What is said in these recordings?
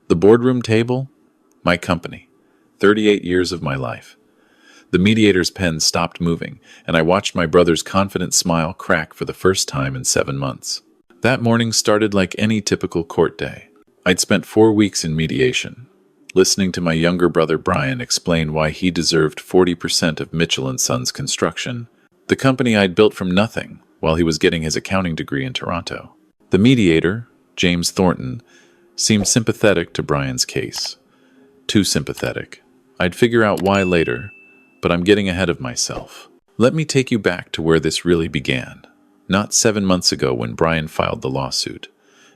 The boardroom table? My company. 38 years of my life. The mediator's pen stopped moving, and I watched my brother's confident smile crack for the first time in 7 months. That morning started like any typical court day. I'd spent 4 weeks in mediation, listening to my younger brother Brian explain why he deserved 40% of Mitchell & Sons Construction, the company I'd built from nothing while he was getting his accounting degree in Toronto. The mediator, James Thornton, seemed sympathetic to Brian's case. Too sympathetic. I'd figure out why later, but I'm getting ahead of myself. Let me take you back to where this really began. Not 7 months ago when Brian filed the lawsuit.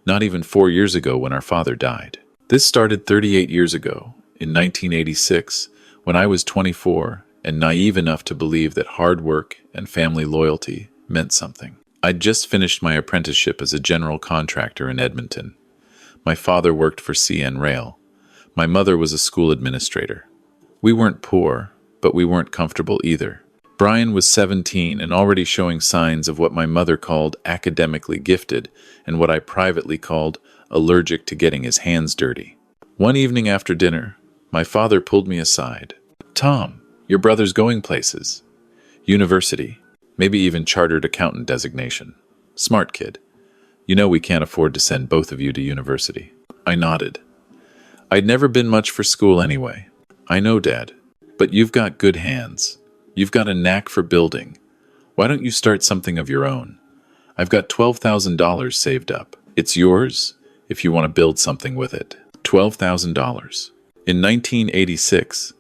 Not even 4 years ago when our father died. This started 38 years ago, in 1986, when I was 24 and naive enough to believe that hard work and family loyalty meant something. I'd just finished my apprenticeship as a general contractor in Edmonton. My father worked for CN Rail. My mother was a school administrator. We weren't poor, but we weren't comfortable either. Brian was 17 and already showing signs of what my mother called academically gifted and what I privately called allergic to getting his hands dirty. One evening after dinner, my father pulled me aside. "Tom, your brother's going places. University, maybe even chartered accountant designation. Smart kid. You know we can't afford to send both of you to university." I nodded. I'd never been much for school anyway. "I know, Dad, but you've got good hands. You've got a knack for building. Why don't you start something of your own? I've got $12,000 saved up. It's yours if you want to build something with it." $12,000. In 1986,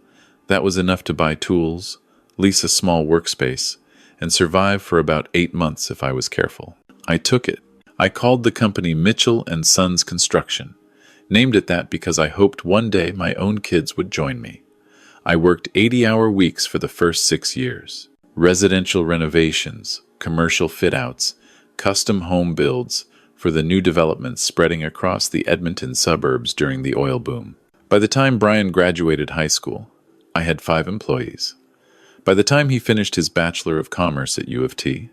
that was enough to buy tools, lease a small workspace, and survive for about 8 months if I was careful. I took it. I called the company Mitchell & Sons Construction. Named it that because I hoped one day my own kids would join me. I worked 80-hour weeks for the first 6 years. Residential renovations, commercial fit-outs, custom home builds for the new developments spreading across the Edmonton suburbs during the oil boom. By the time Brian graduated high school, I had 5 employees. By the time he finished his Bachelor of Commerce at U of T,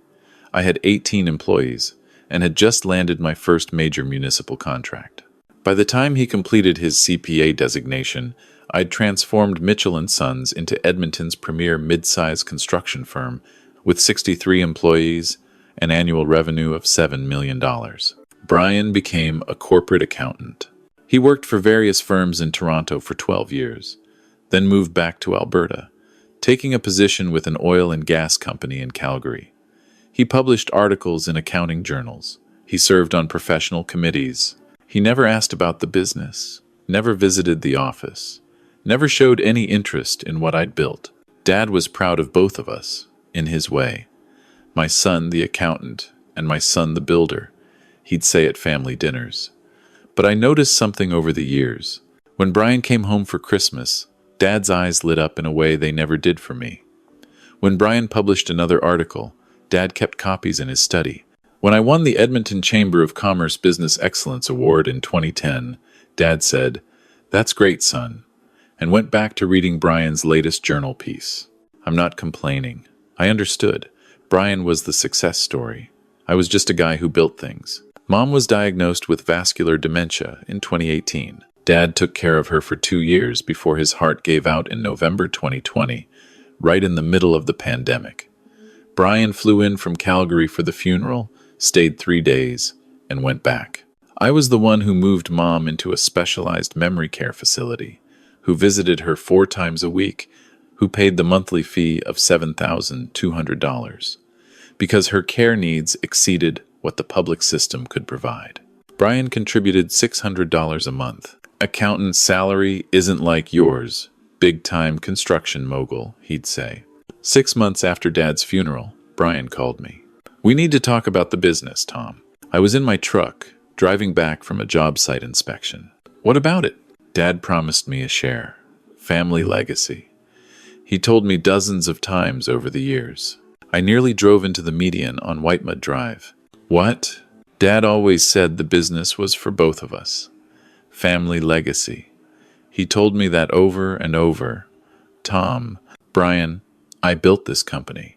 I had 18 employees and had just landed my first major municipal contract. By the time he completed his CPA designation, I'd transformed Mitchell & Sons into Edmonton's premier mid-size construction firm with 63 employees, an annual revenue of $7 million. Brian became a corporate accountant. He worked for various firms in Toronto for 12 years, then moved back to Alberta, taking a position with an oil and gas company in Calgary. He published articles in accounting journals. He served on professional committees. He never asked about the business, never visited the office, never showed any interest in what I'd built. Dad was proud of both of us, in his way. My son, the accountant, and my son, the builder, he'd say at family dinners. But I noticed something over the years. When Brian came home for Christmas, Dad's eyes lit up in a way they never did for me. When Brian published another article, Dad kept copies in his study. When I won the Edmonton Chamber of Commerce Business Excellence Award in 2010, Dad said, "That's great, son," and went back to reading Brian's latest journal piece. I'm not complaining. I understood. Brian was the success story. I was just a guy who built things. Mom was diagnosed with vascular dementia in 2018. Dad took care of her for 2 years before his heart gave out in November 2020, right in the middle of the pandemic. Brian flew in from Calgary for the funeral, stayed 3 days, and went back. I was the one who moved Mom into a specialized memory care facility, who visited her 4 times a week, who paid the monthly fee of $7,200, because her care needs exceeded what the public system could provide. Brian contributed $600 a month. "Accountant's salary isn't like yours, big-time construction mogul," he'd say. 6 months after Dad's funeral, Brian called me. "We need to talk about the business, Tom." I was in my truck, driving back from a job site inspection. "What about it?" Dad promised me a share. Family legacy. He told me dozens of times over the years. I nearly drove into the median on Whitemud Drive. "What?" Dad always said the business was for both of us. Family legacy. He told me that over and over. "Tom, Brian, I built this company.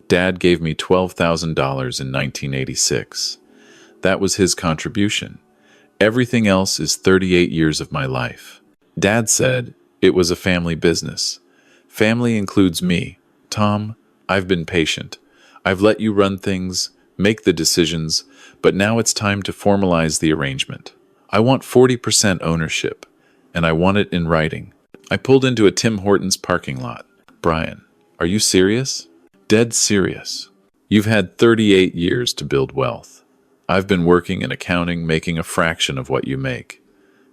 Dad gave me $12,000 in 1986. That was his contribution. Everything else is 38 years of my life. Dad said it was a family business. Family includes me. Tom, I've been patient. I've let you run things, make the decisions, but now it's time to formalize the arrangement. I want 40% ownership, and I want it in writing. I pulled into a Tim Hortons parking lot. Brian, are you serious? Dead serious. You've had 38 years to build wealth. I've been working in accounting, making a fraction of what you make.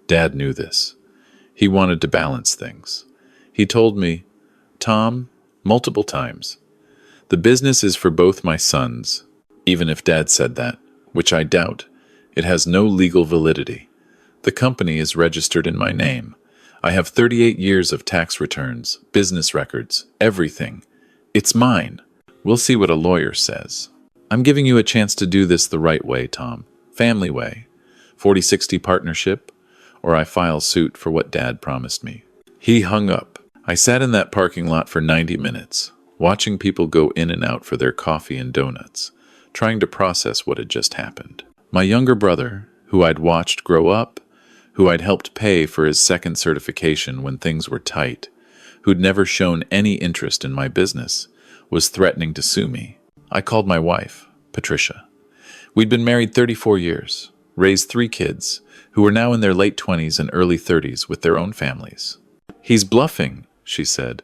Dad knew this. He wanted to balance things. He told me, Tom, multiple times, the business is for both my sons. Even if Dad said that, which I doubt, it has no legal validity. The company is registered in my name. I have 38 years of tax returns, business records, everything. It's mine. We'll see what a lawyer says. I'm giving you a chance to do this the right way, Tom. Family way. 40-60 partnership, or I file suit for what Dad promised me. He hung up. I sat in that parking lot for 90 minutes, watching people go in and out for their coffee and donuts, trying to process what had just happened. My younger brother, who I'd watched grow up, who I'd helped pay for his second certification when things were tight, who'd never shown any interest in my business, was threatening to sue me. I called my wife, Patricia. We'd been married 34 years, raised 3 kids, who were now in their late 20s and early 30s with their own families. He's bluffing, she said.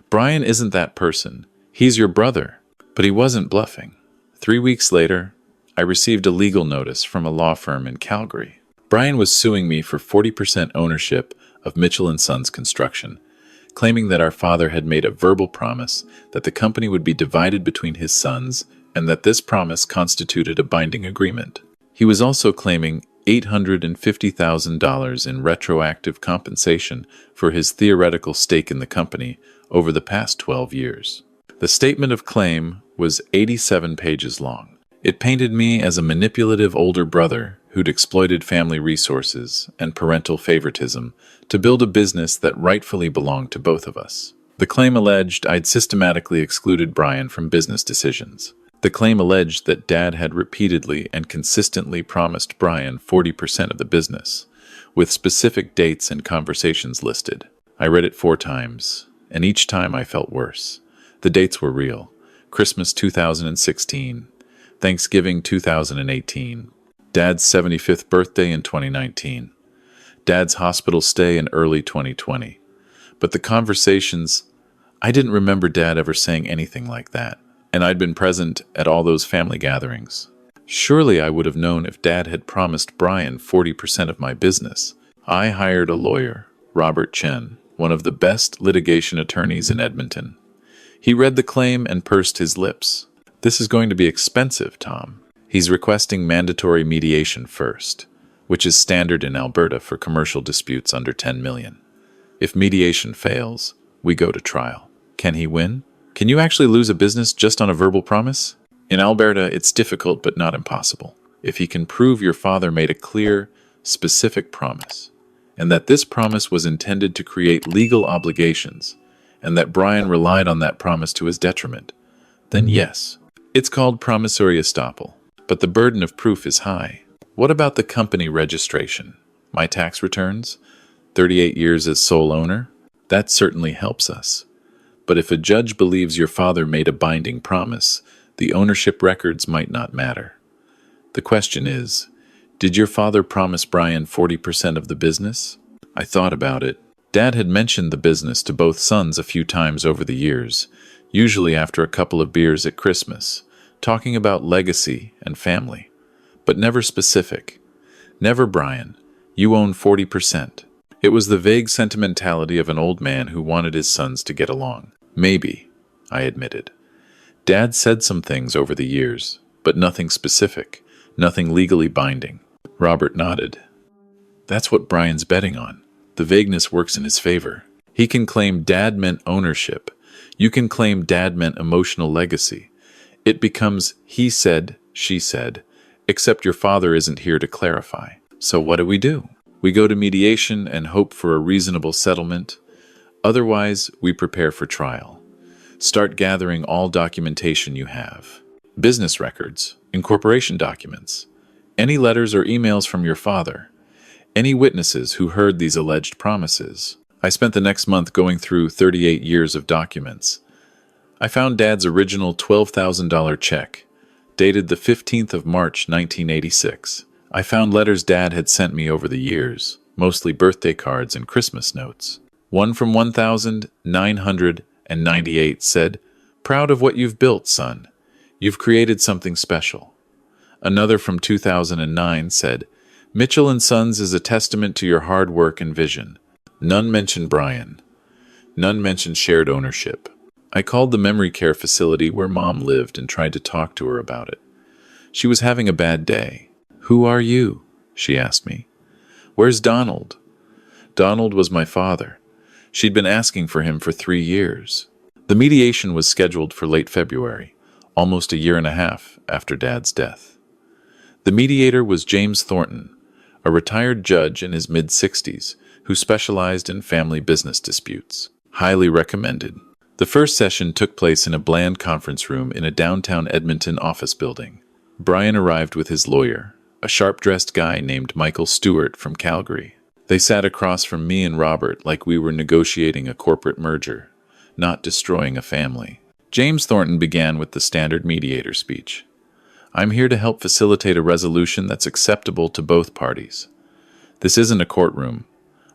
Brian isn't that person. He's your brother. But he wasn't bluffing. 3 weeks later, I received a legal notice from a law firm in Calgary. Brian was suing me for 40% ownership of Mitchell & Sons Construction, claiming that our father had made a verbal promise that the company would be divided between his sons and that this promise constituted a binding agreement. He was also claiming $850,000 in retroactive compensation for his theoretical stake in the company over the past 12 years. The statement of claim was 87 pages long. It painted me as a manipulative older brother who'd exploited family resources and parental favoritism to build a business that rightfully belonged to both of us. The claim alleged I'd systematically excluded Brian from business decisions. The claim alleged that Dad had repeatedly and consistently promised Brian 40% of the business, with specific dates and conversations listed. I read it 4 times, and each time I felt worse. The dates were real. Christmas 2016, Thanksgiving 2018, Dad's 75th birthday in 2019, Dad's hospital stay in early 2020. But the conversations, I didn't remember Dad ever saying anything like that, and I'd been present at all those family gatherings. Surely I would have known if Dad had promised Brian 40% of my business. I hired a lawyer, Robert Chen, one of the best litigation attorneys in Edmonton. He read the claim and pursed his lips. This is going to be expensive, Tom. He's requesting mandatory mediation first, which is standard in Alberta for commercial disputes under 10 million. If mediation fails, we go to trial. Can he win? Can you actually lose a business just on a verbal promise? In Alberta, it's difficult but not impossible. If he can prove your father made a clear, specific promise, and that this promise was intended to create legal obligations, and that Brian relied on that promise to his detriment, then yes. It's called promissory estoppel, but the burden of proof is high. What about the company registration? My tax returns? 38 years as sole owner? That certainly helps us. But if a judge believes your father made a binding promise, the ownership records might not matter. The question is, did your father promise Brian 40% of the business? I thought about it. Dad had mentioned the business to both sons a few times over the years, usually after a couple of beers at Christmas, talking about legacy and family, but never specific. Never Brian, you own 40%. It was the vague sentimentality of an old man who wanted his sons to get along. Maybe, I admitted. Dad said some things over the years, but nothing specific, nothing legally binding. Robert nodded. That's what Brian's betting on. The vagueness works in his favor. He can claim Dad meant ownership. You can claim Dad meant emotional legacy. It becomes he said, she said, except your father isn't here to clarify. So what do? We go to mediation and hope for a reasonable settlement. Otherwise, we prepare for trial. Start gathering all documentation you have. Business records, incorporation documents, any letters or emails from your father, Any witnesses who heard these alleged promises? I spent the next month going through 38 years of documents. I found Dad's original $12,000 check, dated the 15th of March 1986. I found letters Dad had sent me over the years, mostly birthday cards and Christmas notes. One from 1998 said, "Proud of what you've built, son. You've created something special." Another from 2009 said, "Mitchell and Sons is a testament to your hard work and vision." None mentioned Brian. None mentioned shared ownership. I called the memory care facility where Mom lived and tried to talk to her about it. She was having a bad day. "Who are you?" she asked me. "Where's Donald?" Donald was my father. She'd been asking for him for 3 years. The mediation was scheduled for late February, almost a year and a half after Dad's death. The mediator was James Thornton, a retired judge in his mid-60s who specialized in family business disputes. Highly recommended. The first session took place in a bland conference room in a downtown Edmonton office building. Brian arrived with his lawyer, a sharp-dressed guy named Michael Stewart from Calgary. They sat across from me and Robert like we were negotiating a corporate merger, not destroying a family. James Thornton began with the standard mediator speech. "I'm here to help facilitate a resolution that's acceptable to both parties. This isn't a courtroom.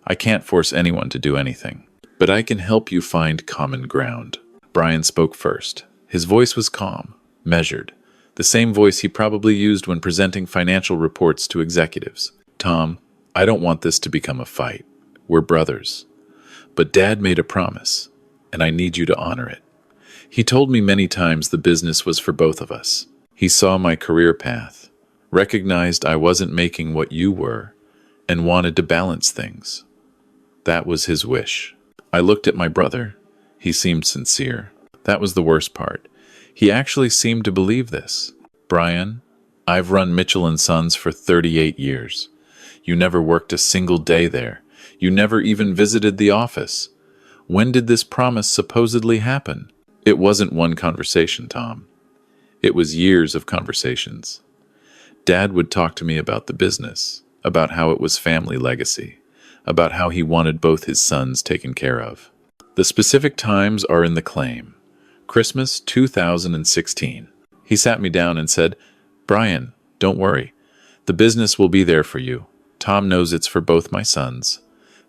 I can't force anyone to do anything, but I can help you find common ground." Brian spoke first. His voice was calm, measured, the same voice he probably used when presenting financial reports to executives. "Tom, I don't want this to become a fight. We're brothers. But Dad made a promise, and I need you to honor it. He told me many times the business was for both of us. He saw my career path, recognized I wasn't making what you were, and wanted to balance things. That was his wish." I looked at my brother. He seemed sincere. That was the worst part. He actually seemed to believe this. "Brian, I've run Mitchell and Sons for 38 years. You never worked a single day there. You never even visited the office. When did this promise supposedly happen?" It wasn't one conversation, Tom. It was years of conversations. Dad would talk to me about the business, about how it was family legacy, about how he wanted both his sons taken care of. The specific times are in the claim. Christmas 2016. He sat me down and said, "Brian, don't worry. The business will be there for you. Tom knows it's for both my sons."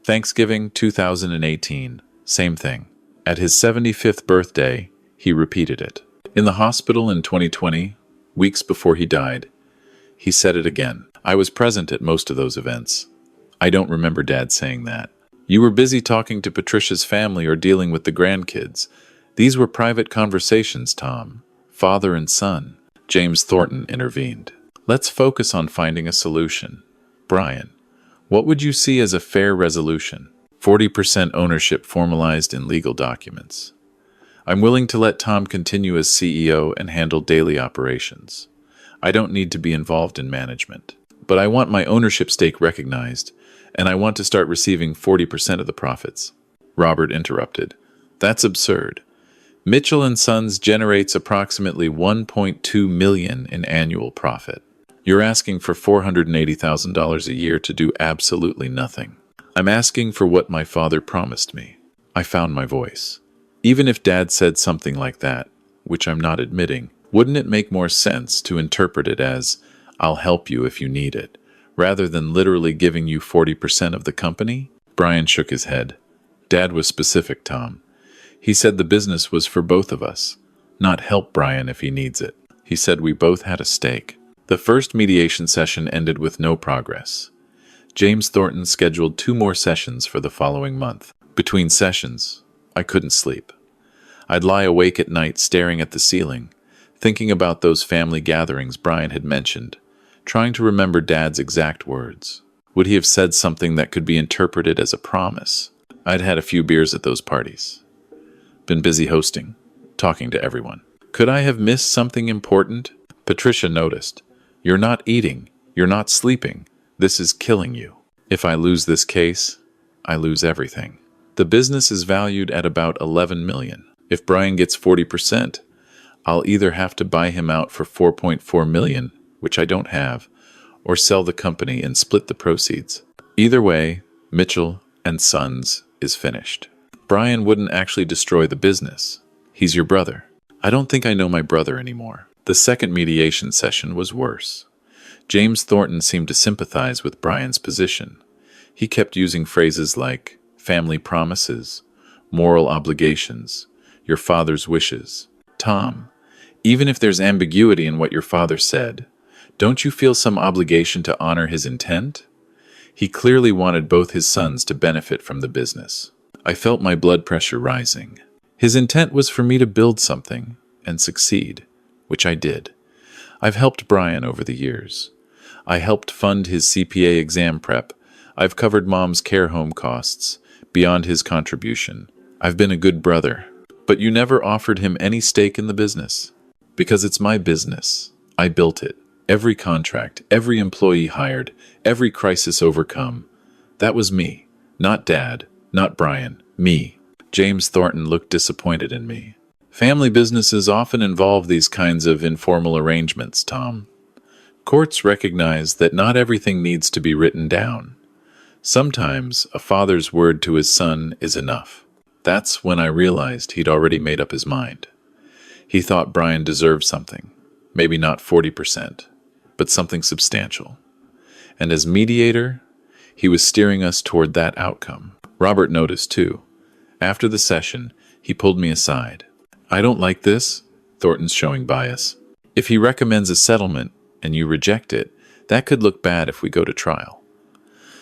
Thanksgiving 2018. Same thing. At his 75th birthday, he repeated it. In the hospital in 2020, weeks before he died, he said it again. I was present at most of those events. I don't remember Dad saying that. "You were busy talking to Patricia's family or dealing with the grandkids. These were private conversations, Tom. Father and son." James Thornton intervened. "Let's focus on finding a solution. Brian, what would you see as a fair resolution?" 40% ownership formalized in legal documents. "I'm willing to let Tom continue as CEO and handle daily operations. I don't need to be involved in management. But I want my ownership stake recognized, and I want to start receiving 40% of the profits." Robert interrupted. "That's absurd. Mitchell and Sons generates approximately $1.2 million in annual profit. You're asking for $480,000 a year to do absolutely nothing." "I'm asking for what my father promised me." I found my voice. Even if Dad said something like that, which I'm not admitting, wouldn't it make more sense to interpret it as, "I'll help you if you need it," rather than literally giving you 40% of the company? Brian shook his head. "Dad was specific, Tom. He said the business was for both of us, not help Brian if he needs it. He said we both had a stake." The first mediation session ended with no progress. James Thornton scheduled 2 more sessions for the following month. Between sessions, I couldn't sleep. I'd lie awake at night staring at the ceiling, thinking about those family gatherings Brian had mentioned, trying to remember Dad's exact words. Would he have said something that could be interpreted as a promise? I'd had a few beers at those parties. Been busy hosting, talking to everyone. Could I have missed something important? Patricia noticed. "You're not eating. You're not sleeping. This is killing you." If I lose this case, I lose everything. The business is valued at about $11 million. If Brian gets 40%, I'll either have to buy him out for $4.4 million, which I don't have, or sell the company and split the proceeds. Either way, Mitchell and Sons is finished. Brian wouldn't actually destroy the business. He's your brother. I don't think I know my brother anymore. The second mediation session was worse. James Thornton seemed to sympathize with Brian's position. He kept using phrases like family promises, moral obligations, your father's wishes. Tom, even if there's ambiguity in what your father said, don't you feel some obligation to honor his intent? He clearly wanted both his sons to benefit from the business. I felt my blood pressure rising. His intent was for me to build something and succeed, which I did. I've helped Brian over the years. I helped fund his CPA exam prep. I've covered Mom's care home costs, beyond his contribution. I've been a good brother. But you never offered him any stake in the business. Because it's my business. I built it. Every contract, every employee hired, every crisis overcome. That was me. Not Dad, not Brian. Me. James Thornton looked disappointed in me. Family businesses often involve these kinds of informal arrangements, Tom. Courts recognize that not everything needs to be written down. Sometimes a father's word to his son is enough. That's when I realized he'd already made up his mind. He thought Brian deserved something, maybe not 40%, but something substantial. And as mediator, he was steering us toward that outcome. Robert noticed too. After the session, he pulled me aside. I don't like this, Thornton's showing bias. If he recommends a settlement and you reject it, that could look bad if we go to trial.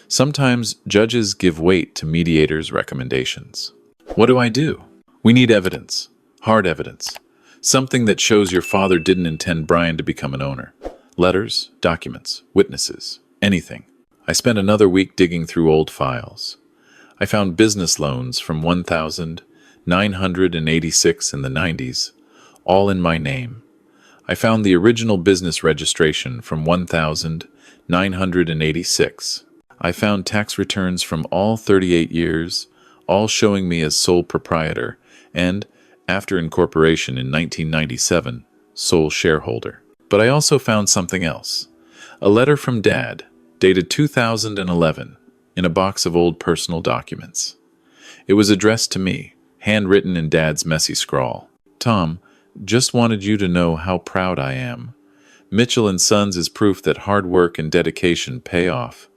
Sometimes judges give weight to mediators' recommendations. What do I do? We need evidence. Hard evidence. Something that shows your father didn't intend Brian to become an owner. Letters, documents, witnesses, anything. I spent another week digging through old files. I found business loans from 1986 in the 90s, all in my name. I found the original business registration from 1986. I found tax returns from all 38 years, all showing me as sole proprietor, and, after incorporation in 1997, sole shareholder. But I also found something else. A letter from Dad, dated 2011, in a box of old personal documents. It was addressed to me, handwritten in Dad's messy scrawl. Tom, just wanted you to know how proud I am. Mitchell and Sons is proof that hard work and dedication pay off.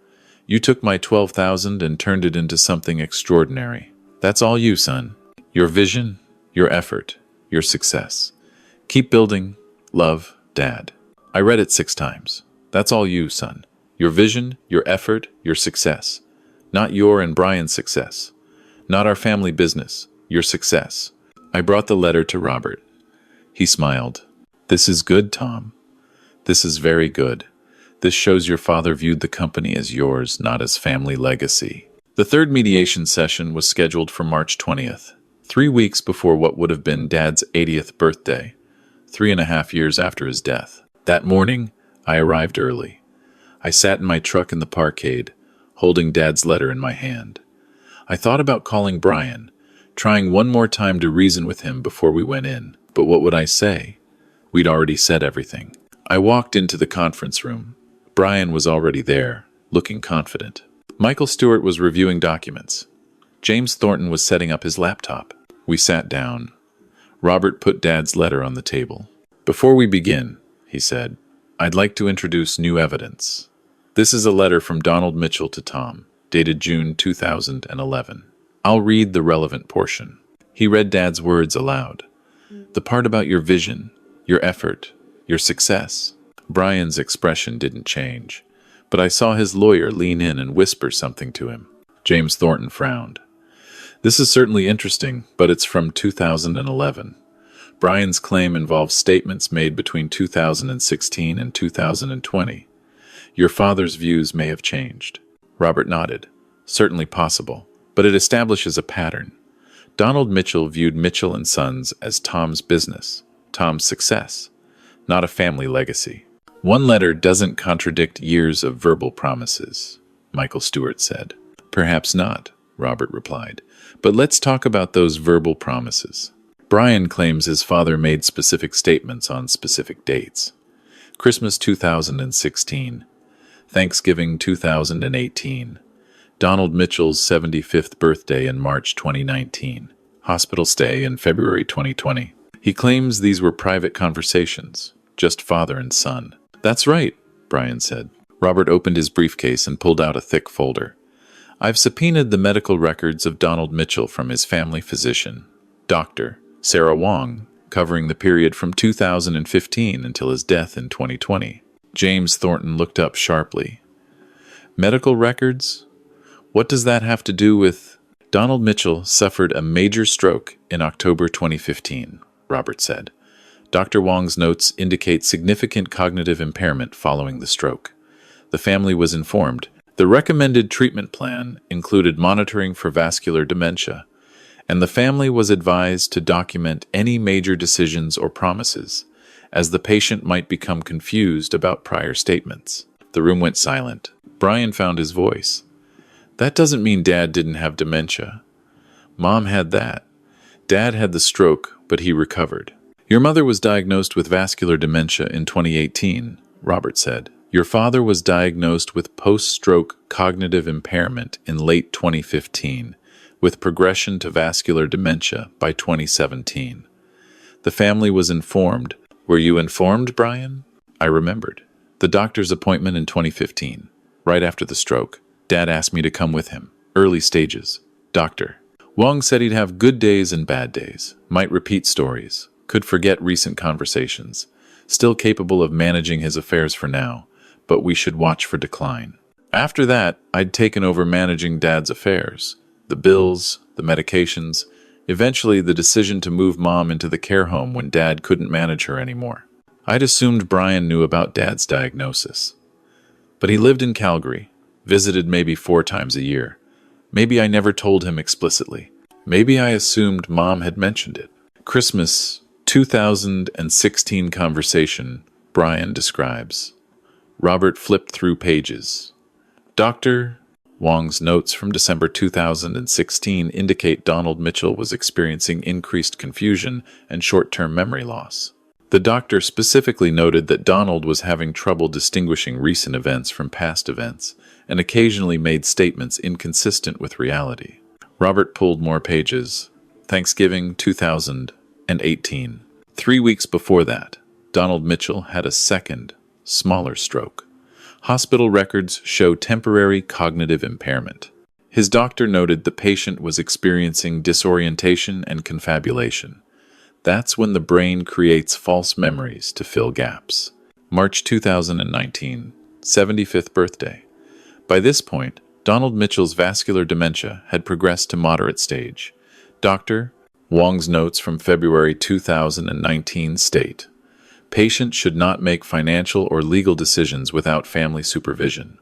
You took my $12,000 and turned it into something extraordinary. That's all you, son. Your vision, your effort, your success. Keep building. Love, Dad. I read it 6 times. That's all you, son. Your vision, your effort, your success. Not your and Brian's success. Not our family business. Your success. I brought the letter to Robert. He smiled. This is good, Tom. This is very good. This shows your father viewed the company as yours, not as family legacy. The third mediation session was scheduled for March 20th, 3 weeks before what would have been Dad's 80th birthday, 3.5 years after his death. That morning, I arrived early. I sat in my truck in the parkade, holding Dad's letter in my hand. I thought about calling Brian, trying one more time to reason with him before we went in. But what would I say? We'd already said everything. I walked into the conference room. Brian was already there, looking confident. Michael Stewart was reviewing documents. James Thornton was setting up his laptop. We sat down. Robert put Dad's letter on the table. Before we begin, he said, I'd like to introduce new evidence. This is a letter from Donald Mitchell to Tom, dated June 2011. I'll read the relevant portion. He read Dad's words aloud. The part about your vision, your effort, your success. Brian's expression didn't change, but I saw his lawyer lean in and whisper something to him. James Thornton frowned. This is certainly interesting, but it's from 2011. Brian's claim involves statements made between 2016 and 2020. Your father's views may have changed. Robert nodded. Certainly possible, but it establishes a pattern. Donald Mitchell viewed Mitchell and Sons as Tom's business, Tom's success, not a family legacy. One letter doesn't contradict years of verbal promises, Michael Stewart said. Perhaps not, Robert replied, but let's talk about those verbal promises. Brian claims his father made specific statements on specific dates. Christmas 2016, Thanksgiving 2018, Donald Mitchell's 75th birthday in March 2019. Hospital stay in February 2020. He claims these were private conversations, just father and son. That's right, Brian said. Robert opened his briefcase and pulled out a thick folder. I've subpoenaed the medical records of Donald Mitchell from his family physician, Dr. Sarah Wong, covering the period from 2015 until his death in 2020. James Thornton looked up sharply. Medical records? What does that have to do with... Donald Mitchell suffered a major stroke in October 2015, Robert said. Dr. Wong's notes indicate significant cognitive impairment following the stroke. The family was informed. The recommended treatment plan included monitoring for vascular dementia, and the family was advised to document any major decisions or promises, as the patient might become confused about prior statements. The room went silent. Brian found his voice. That doesn't mean Dad didn't have dementia. Mom had that. Dad had the stroke, but he recovered. Your mother was diagnosed with vascular dementia in 2018, Robert said. Your father was diagnosed with post-stroke cognitive impairment in late 2015, with progression to vascular dementia by 2017. The family was informed. Were you informed, Brian? I remembered. The doctor's appointment in 2015, right after the stroke. Dad asked me to come with him. Early stages. Doctor. Wong said he'd have good days and bad days, might repeat stories, could forget recent conversations, still capable of managing his affairs for now, but we should watch for decline. After that, I'd taken over managing Dad's affairs. The bills, the medications, eventually the decision to move Mom into the care home when Dad couldn't manage her anymore. I'd assumed Brian knew about Dad's diagnosis. But he lived in Calgary, visited maybe 4 times a year. Maybe I never told him explicitly. Maybe I assumed Mom had mentioned it. Christmas 2016 conversation, Brian describes. Robert flipped through pages. Dr. Wong's notes from December 2016 indicate Donald Mitchell was experiencing increased confusion and short-term memory loss. The doctor specifically noted that Donald was having trouble distinguishing recent events from past events and occasionally made statements inconsistent with reality. Robert pulled more pages. Thanksgiving 2018. 3 weeks before that, Donald Mitchell had a second, smaller stroke. Hospital records show temporary cognitive impairment. His doctor noted the patient was experiencing disorientation and confabulation. That's when the brain creates false memories to fill gaps. March 2019, 75th birthday. By this point, Donald Mitchell's vascular dementia had progressed to moderate stage. Dr. Wong's notes from February 2019 state, patient should not make financial or legal decisions without family supervision.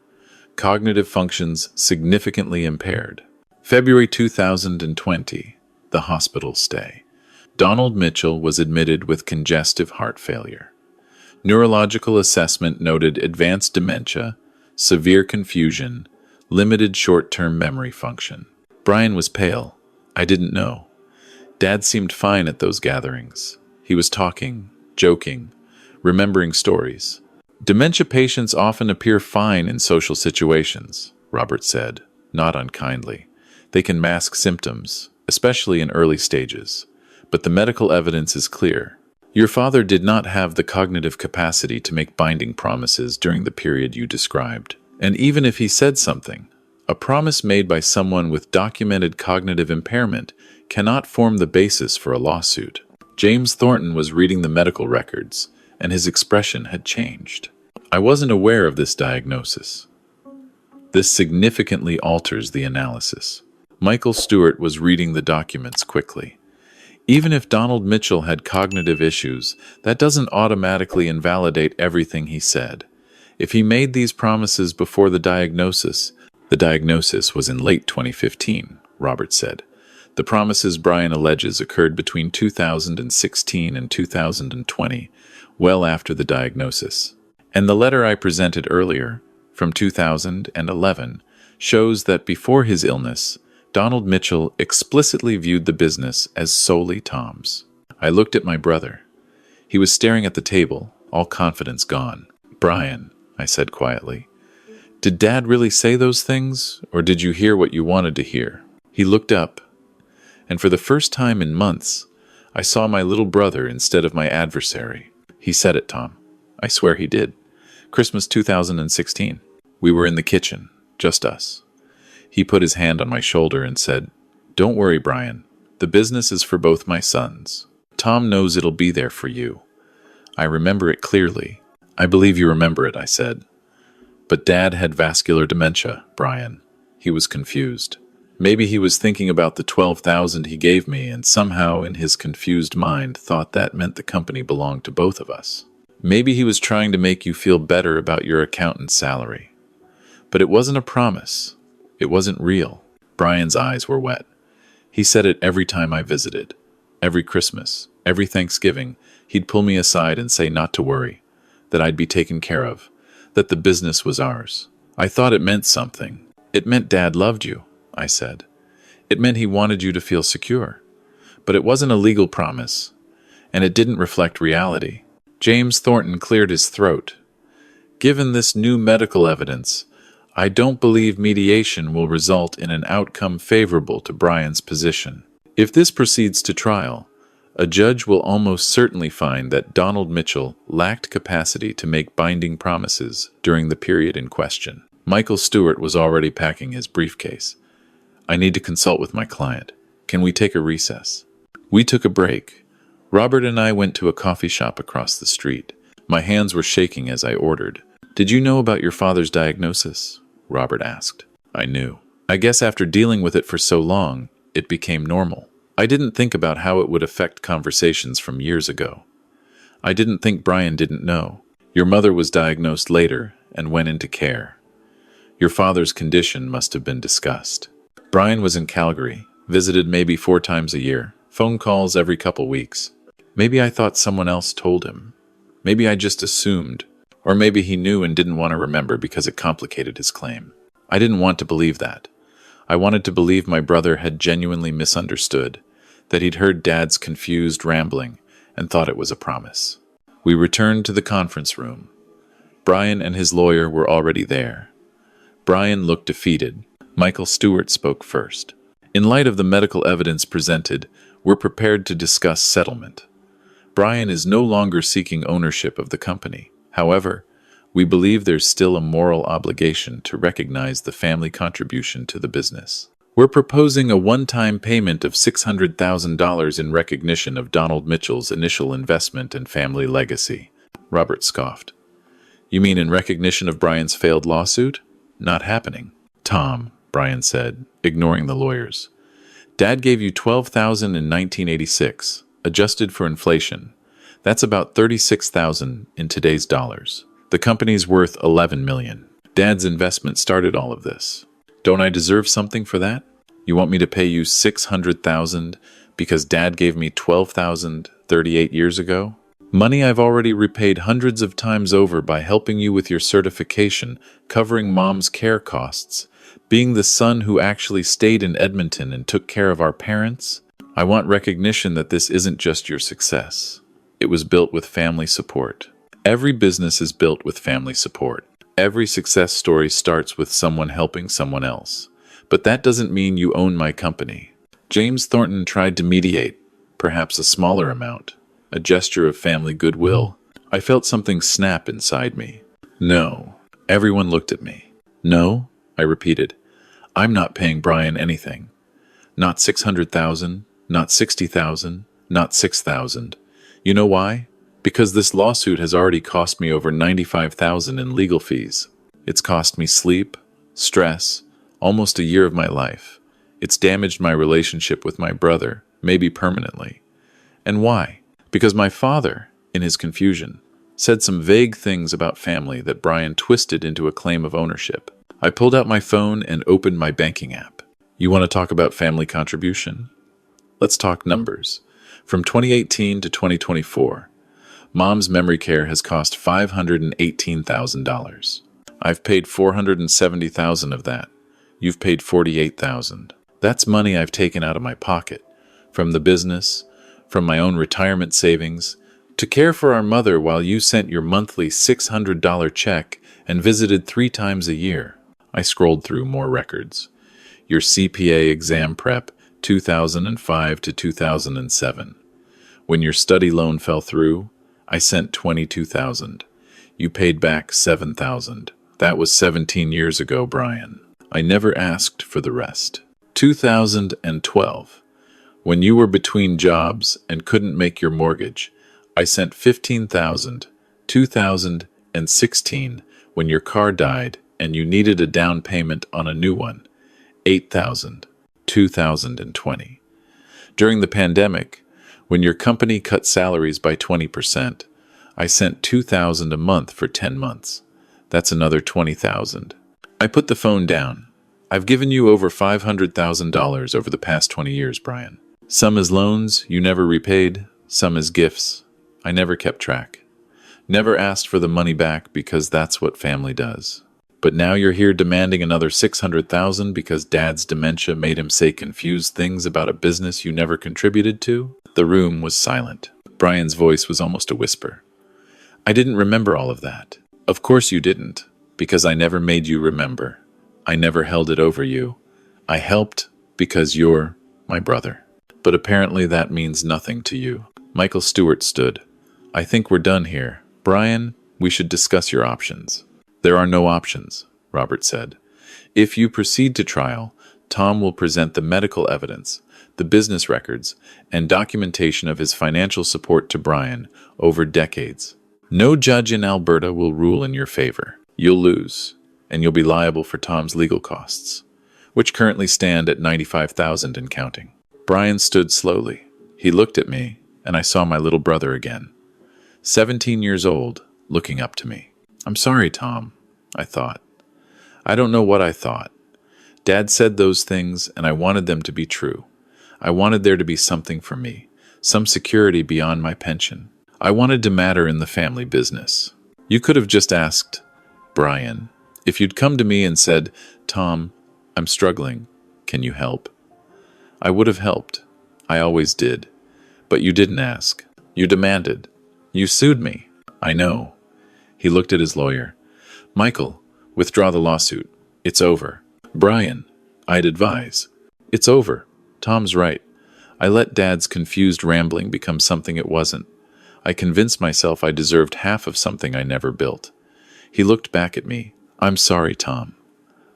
Cognitive functions significantly impaired. February 2020, the hospital stay. Donald Mitchell was admitted with congestive heart failure. Neurological assessment noted advanced dementia, severe confusion, limited short-term memory function. Brian was pale. I didn't know. Dad seemed fine at those gatherings. He was talking, joking, remembering stories. Dementia patients often appear fine in social situations, Robert said, not unkindly. They can mask symptoms, especially in early stages. But the medical evidence is clear. Your father did not have the cognitive capacity to make binding promises during the period you described. And even if he said something, a promise made by someone with documented cognitive impairment cannot form the basis for a lawsuit. James Thornton was reading the medical records, and his expression had changed. I wasn't aware of this diagnosis. This significantly alters the analysis. Michael Stewart was reading the documents quickly. Even if Donald Mitchell had cognitive issues, that doesn't automatically invalidate everything he said. If he made these promises before the diagnosis was in late 2015, Robert said. The promises Brian alleges occurred between 2016 and 2020, well after the diagnosis. And the letter I presented earlier, from 2011, shows that before his illness, Donald Mitchell explicitly viewed the business as solely Tom's. I looked at my brother. He was staring at the table, all confidence gone. Brian, I said quietly, Did Dad really say those things, or did you hear what you wanted to hear? He looked up, and for the first time in months, I saw my little brother instead of my adversary. He said it, Tom. I swear he did. Christmas 2016. We were in the kitchen, just us. He put his hand on my shoulder and said, "Don't worry, Brian. The business is for both my sons. Tom knows it'll be there for you." I remember it clearly. I believe you remember it, I said. But Dad had vascular dementia, Brian. He was confused. Maybe he was thinking about the $12,000 he gave me and somehow in his confused mind thought that meant the company belonged to both of us. Maybe he was trying to make you feel better about your accountant's salary. But it wasn't a promise. It wasn't real. Brian's eyes were wet. He said it every time I visited. Every Christmas, every Thanksgiving, he'd pull me aside and say not to worry, that I'd be taken care of, that the business was ours. I thought it meant something. It meant Dad loved you, I said. It meant he wanted you to feel secure. But it wasn't a legal promise, and it didn't reflect reality. James Thornton cleared his throat. Given this new medical evidence, I don't believe mediation will result in an outcome favorable to Brian's position. If this proceeds to trial, a judge will almost certainly find that Donald Mitchell lacked capacity to make binding promises during the period in question. Michael Stewart was already packing his briefcase. I need to consult with my client. Can we take a recess? We took a break. Robert and I went to a coffee shop across the street. My hands were shaking as I ordered. Did you know about your father's diagnosis? Robert asked. I knew. I guess after dealing with it for so long, it became normal. I didn't think about how it would affect conversations from years ago. I didn't think Brian didn't know. Your mother was diagnosed later and went into care. Your father's condition must have been discussed. Brian was in Calgary, visited maybe 4 times a year, phone calls every couple weeks. Maybe I thought someone else told him. Maybe I just assumed. Or maybe he knew and didn't want to remember because it complicated his claim. I didn't want to believe that. I wanted to believe my brother had genuinely misunderstood, that he'd heard Dad's confused rambling and thought it was a promise. We returned to the conference room. Brian and his lawyer were already there. Brian looked defeated. Michael Stewart spoke first. In light of the medical evidence presented, we're prepared to discuss settlement. Brian is no longer seeking ownership of the company. However, we believe there's still a moral obligation to recognize the family contribution to the business. We're proposing a one-time payment of $600,000 in recognition of Donald Mitchell's initial investment and family legacy. Robert scoffed. You mean in recognition of Brian's failed lawsuit? Not happening. Tom, Brian said, ignoring the lawyers. Dad gave you $12,000 in 1986, adjusted for inflation. That's about $36,000 in today's dollars. The company's worth $11 million. Dad's investment started all of this. Don't I deserve something for that? You want me to pay you $600,000 because Dad gave me $12,000 38 years ago? Money I've already repaid hundreds of times over by helping you with your certification, covering Mom's care costs, being the son who actually stayed in Edmonton and took care of our parents. I want recognition that this isn't just your success. It was built with family support. Every business is built with family support. Every success story starts with someone helping someone else. But that doesn't mean you own my company. James Thornton tried to mediate, perhaps a smaller amount, a gesture of family goodwill. I felt something snap inside me. No. Everyone looked at me. No, I repeated. I'm not paying Brian anything. Not $600,000, not $60,000, not $6,000. You know why? Because this lawsuit has already cost me over $95,000 in legal fees. It's cost me sleep, stress, almost a year of my life. It's damaged my relationship with my brother, maybe permanently. And why? Because my father, in his confusion, said some vague things about family that Brian twisted into a claim of ownership. I pulled out my phone and opened my banking app. You want to talk about family contribution? Let's talk numbers. From 2018 to 2024, Mom's memory care has cost $518,000. I've paid $470,000 of that. You've paid $48,000. That's money I've taken out of my pocket, from the business, from my own retirement savings, To care for our mother while you sent your monthly $600 check and visited 3 times a year. I scrolled through more records. Your CPA exam prep, 2005 to 2007. When your study loan fell through, I sent 22,000. You paid back 7,000. That was 17 years ago, Brian. I never asked for the rest. 2012. When you were between jobs and couldn't make your mortgage, I sent 15,000. 2016. When your car died and you needed a down payment on a new one, 8,000. 2020. During the pandemic, when your company cut salaries by 20%, I sent 2,000 a month for 10 months. That's another 20,000. I put the phone down. I've given you over $500,000 over the past 20 years, Brian. Some as loans you never repaid, some as gifts. I never kept track. Never asked for the money back because that's what family does. But now you're here demanding another $600,000 because Dad's dementia made him say confused things about a business you never contributed to? The room was silent. Brian's voice was almost a whisper. I didn't remember all of that. Of course you didn't, because I never made you remember. I never held it over you. I helped because you're my brother. But apparently that means nothing to you. Michael Stewart stood. I think we're done here. Brian, we should discuss your options. There are no options, Robert said. If you proceed to trial, Tom will present the medical evidence, the business records, and documentation of his financial support to Brian over decades. No judge in Alberta will rule in your favor. You'll lose, and you'll be liable for Tom's legal costs, which currently stand at $95,000 and counting. Brian stood slowly. He looked at me, and I saw my little brother again. 17 years old, looking up to me. I'm sorry, Tom, I thought. I don't know what I thought. Dad said those things, and I wanted them to be true. I wanted there to be something for me, some security beyond my pension. I wanted to matter in the family business. You could have just asked, Brian, if you'd come to me and said, Tom, I'm struggling. Can you help? I would have helped. I always did. But you didn't ask. You demanded. You sued me. I know. He looked at his lawyer. Michael, withdraw the lawsuit. It's over. Brian, I'd advise. It's over. Tom's right. I let Dad's confused rambling become something it wasn't. I convinced myself I deserved half of something I never built. He looked back at me. I'm sorry, Tom.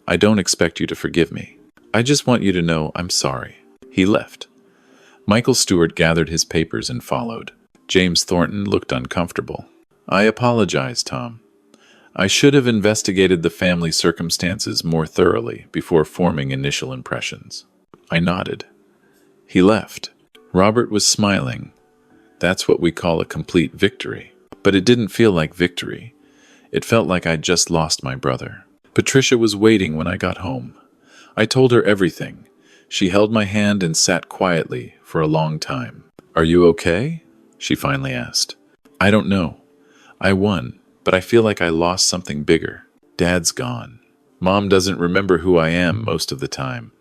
I don't expect you to forgive me. I just want you to know I'm sorry. He left. Michael Stewart gathered his papers and followed. James Thornton looked uncomfortable. I apologize, Tom. I should have investigated the family circumstances more thoroughly before forming initial impressions. I nodded. He left. Robert was smiling. That's what we call a complete victory. But it didn't feel like victory. It felt like I'd just lost my brother. Patricia was waiting when I got home. I told her everything. She held my hand and sat quietly for a long time. Are you okay? She finally asked. I don't know. I won, but I feel like I lost something bigger. Dad's gone. Mom doesn't remember who I am most of the time.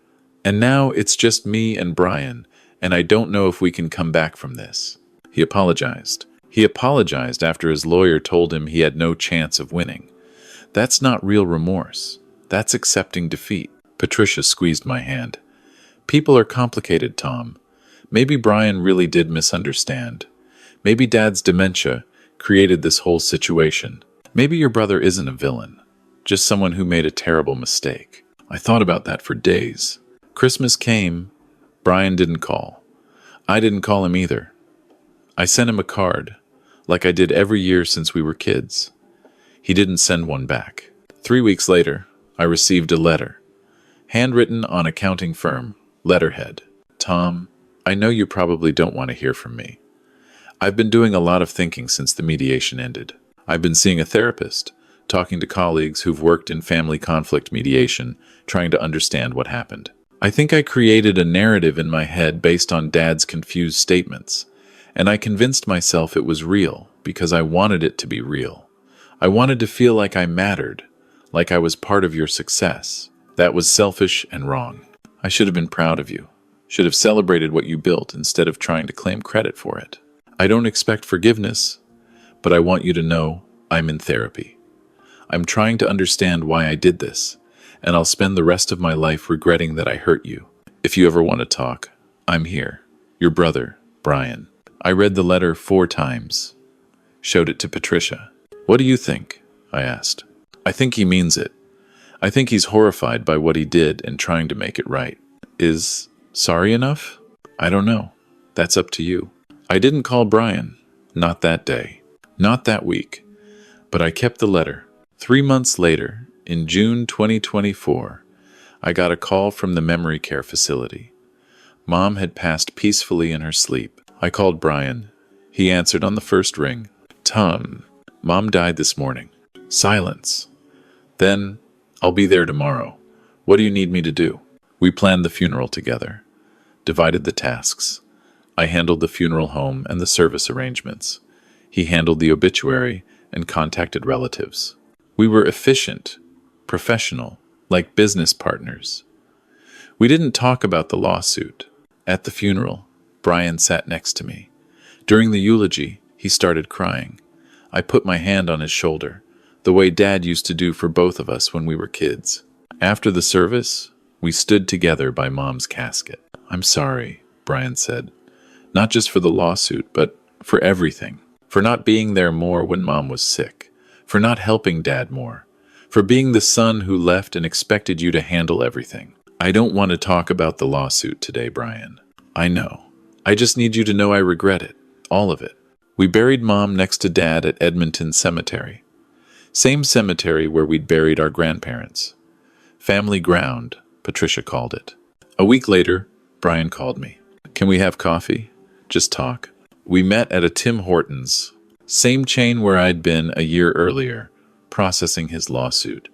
And now it's just me and Brian, and I don't know if we can come back from this. He apologized. He apologized after his lawyer told him he had no chance of winning. That's not real remorse. That's accepting defeat. Patricia squeezed my hand. People are complicated, Tom. Maybe Brian really did misunderstand. Maybe Dad's dementia created this whole situation. Maybe your brother isn't a villain, just someone who made a terrible mistake. I thought about that for days. Christmas came. Brian didn't call. I didn't call him either. I sent him a card, like I did every year since we were kids. He didn't send one back. 3 weeks later, I received a letter, handwritten on accounting firm, letterhead. Tom, I know you probably don't want to hear from me. I've been doing a lot of thinking since the mediation ended. I've been seeing a therapist, talking to colleagues who've worked in family conflict mediation, trying to understand what happened. I think I created a narrative in my head based on Dad's confused statements, and I convinced myself it was real because I wanted it to be real. I wanted to feel like I mattered, like I was part of your success. That was selfish and wrong. I should have been proud of you, should have celebrated what you built instead of trying to claim credit for it. I don't expect forgiveness, but I want you to know I'm in therapy. I'm trying to understand why I did this, and I'll spend the rest of my life regretting that I hurt you. If you ever want to talk, I'm here. Your brother, Brian. I read the letter 4 times. Showed it to Patricia. What do you think? I asked. I think he means it. I think he's horrified by what he did and trying to make it right. Is sorry enough? I don't know. That's up to you. I didn't call Brian. Not that day. Not that week. But I kept the letter. 3 months later, in June 2024, I got a call from the memory care facility. Mom had passed peacefully in her sleep. I called Brian. He answered on the first ring. Tom, Mom died this morning. Silence. Then, I'll be there tomorrow. What do you need me to do? We planned the funeral together. Divided the tasks. I handled the funeral home and the service arrangements. He handled the obituary and contacted relatives. We were efficient, professional, like business partners. We didn't talk about the lawsuit. At the funeral, Brian sat next to me. During the eulogy, he started crying. I put my hand on his shoulder, the way Dad used to do for both of us when we were kids. After the service, we stood together by Mom's casket. I'm sorry, Brian said. Not just for the lawsuit, but for everything. For not being there more when Mom was sick. For not helping Dad more. For being the son who left and expected you to handle everything. I don't want to talk about the lawsuit today, Brian. I know. I just need you to know I regret it. All of it. We buried Mom next to Dad at Edmonton Cemetery. Same cemetery where we'd buried our grandparents. Family ground, Patricia called it. A week later, Brian called me. Can we have coffee? Just talk. We met at a Tim Hortons, same chain where I'd been a year earlier, processing his lawsuit.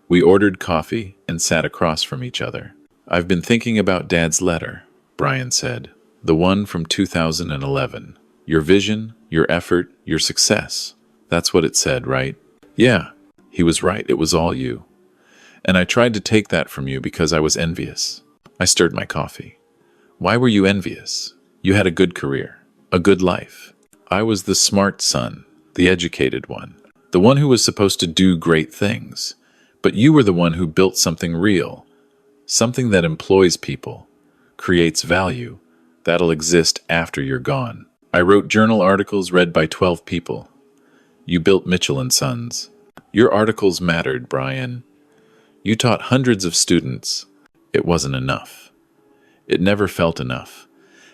We ordered coffee and sat across from each other. I've been thinking about Dad's letter, Brian said. The one from 2011. Your vision, your effort, your success. That's what it said, right? Yeah, he was right. It was all you. And I tried to take that from you because I was envious. I stirred my coffee. Why were you envious? You had a good career, a good life. I was the smart son, the educated one, the one who was supposed to do great things. But you were the one who built something real, something that employs people, creates value, that'll exist after you're gone. I wrote journal articles read by 12 people. You built Mitchell & Sons. Your articles mattered, Brian. You taught hundreds of students. It wasn't enough. It never felt enough.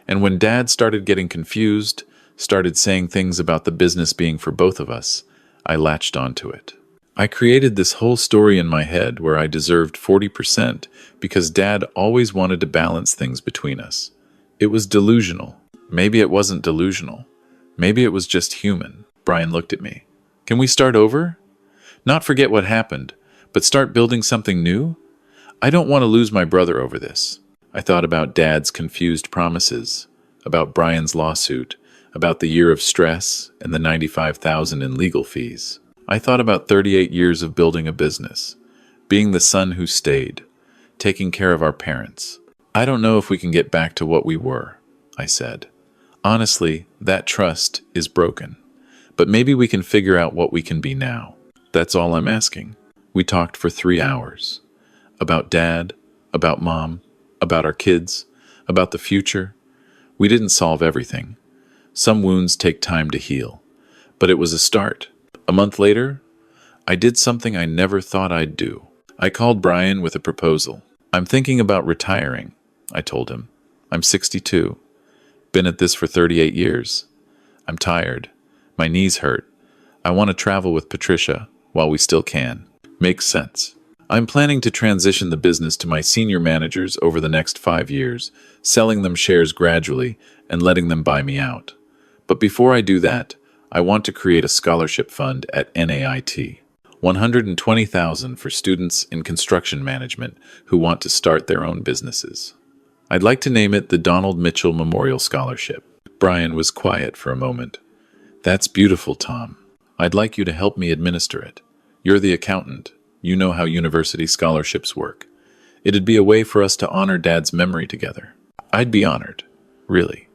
And when Dad started getting confused, started saying things about the business being for both of us, I latched onto it. I created this whole story in my head where I deserved 40% because Dad always wanted to balance things between us. It was delusional. Maybe it wasn't delusional. Maybe it was just human. Brian looked at me. Can we start over? Not forget what happened, but start building something new? I don't want to lose my brother over this. I thought about Dad's confused promises, about Brian's lawsuit, about the year of stress and the $95,000 in legal fees. I thought about 38 years of building a business, being the son who stayed, taking care of our parents. I don't know if we can get back to what we were, I said. Honestly, that trust is broken. But maybe we can figure out what we can be now. That's all I'm asking. We talked for 3 hours. About Dad, about Mom, about our kids, about the future. We didn't solve everything. Some wounds take time to heal. But it was a start. A month later, I did something I never thought I'd do. I called Brian with a proposal. I'm thinking about retiring, I told him. I'm 62. Been at this for 38 years. I'm tired. My knees hurt. I want to travel with Patricia while we still can. Makes sense. I'm planning to transition the business to my senior managers over the next 5 years, selling them shares gradually and letting them buy me out. But before I do that, I want to create a scholarship fund at NAIT. $120,000 for students in construction management who want to start their own businesses. I'd like to name it the Donald Mitchell Memorial Scholarship. Brian was quiet for a moment. That's beautiful, Tom. I'd like you to help me administer it. You're the accountant. You know how university scholarships work. It'd be a way for us to honor Dad's memory together. I'd be honored. Really.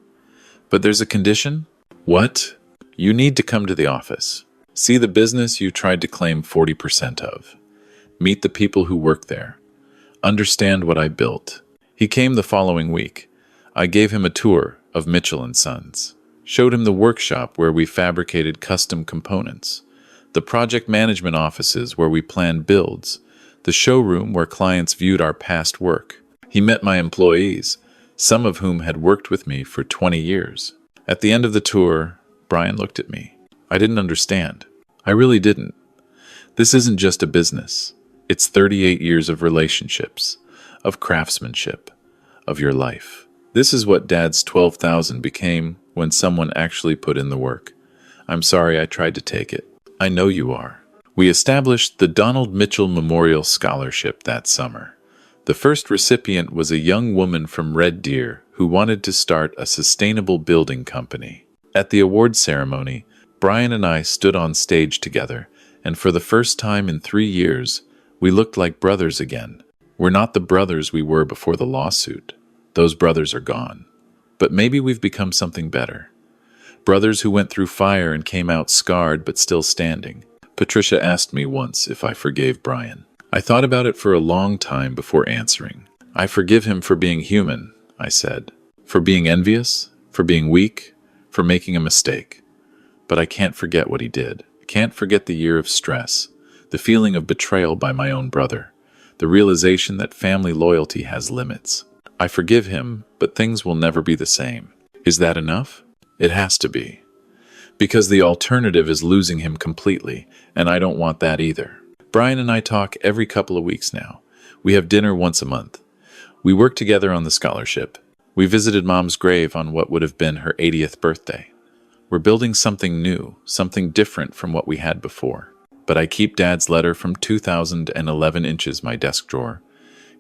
But there's a condition? What? You need to come to the office. See the business you tried to claim 40% of. Meet the people who work there. Understand what I built. He came the following week. I gave him a tour of Mitchell & Sons. Showed him the workshop where we fabricated custom components. The project management offices where we planned builds. The showroom where clients viewed our past work. He met my employees, some of whom had worked with me for 20 years. At the end of the tour, Brian looked at me. I didn't understand. I really didn't. This isn't just a business. It's 38 years of relationships, of craftsmanship, of your life. This is what Dad's 12,000 became when someone actually put in the work. I'm sorry I tried to take it. I know you are. We established the Donald Mitchell Memorial Scholarship that summer. The first recipient was a young woman from Red Deer who wanted to start a sustainable building company. At the award ceremony, Brian and I stood on stage together, and for the first time in 3 years, we looked like brothers again. We're not the brothers we were before the lawsuit. Those brothers are gone. But maybe we've become something better. Brothers who went through fire and came out scarred but still standing. Patricia asked me once if I forgave Brian. I thought about it for a long time before answering. I forgive him for being human, I said. For being envious, for being weak, for making a mistake. But I can't forget what he did. I can't forget the year of stress, the feeling of betrayal by my own brother, the realization that family loyalty has limits. I forgive him, but things will never be the same. Is that enough? It has to be. Because the alternative is losing him completely, and I don't want that either. Brian and I talk every couple of weeks now. We have dinner once a month. We work together on the scholarship. We visited Mom's grave on what would have been her 80th birthday. We're building something new, something different from what we had before. But I keep Dad's letter from 2011 inches my desk drawer.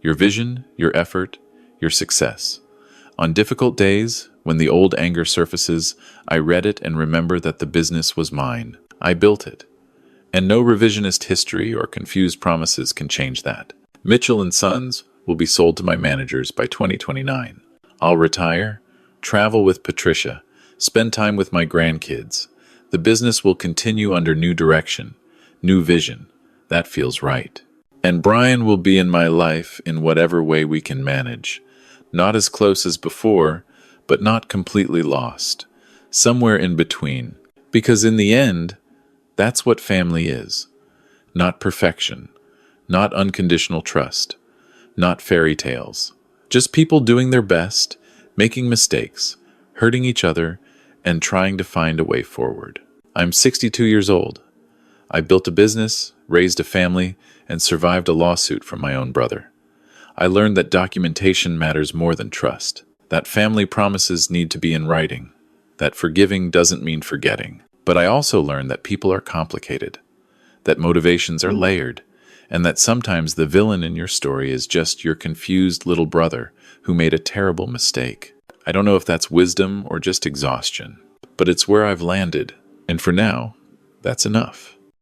Your vision, your effort, your success. On difficult days, when the old anger surfaces, I read it and remember that the business was mine. I built it. And no revisionist history or confused promises can change that. Mitchell & Sons will be sold to my managers by 2029. I'll retire, travel with Patricia, spend time with my grandkids. The business will continue under new direction, new vision. That feels right. And Brian will be in my life in whatever way we can manage. Not as close as before, but not completely lost. Somewhere in between. Because in the end, that's what family is. Not perfection. Not unconditional trust. Not fairy tales. Just people doing their best, making mistakes, hurting each other, and trying to find a way forward. I'm 62 years old. I built a business, raised a family, and survived a lawsuit from my own brother. I learned that documentation matters more than trust, that family promises need to be in writing, that forgiving doesn't mean forgetting. But I also learned that people are complicated, that motivations are layered, and that sometimes the villain in your story is just your confused little brother who made a terrible mistake. I don't know if that's wisdom or just exhaustion, but it's where I've landed, and for now, that's enough.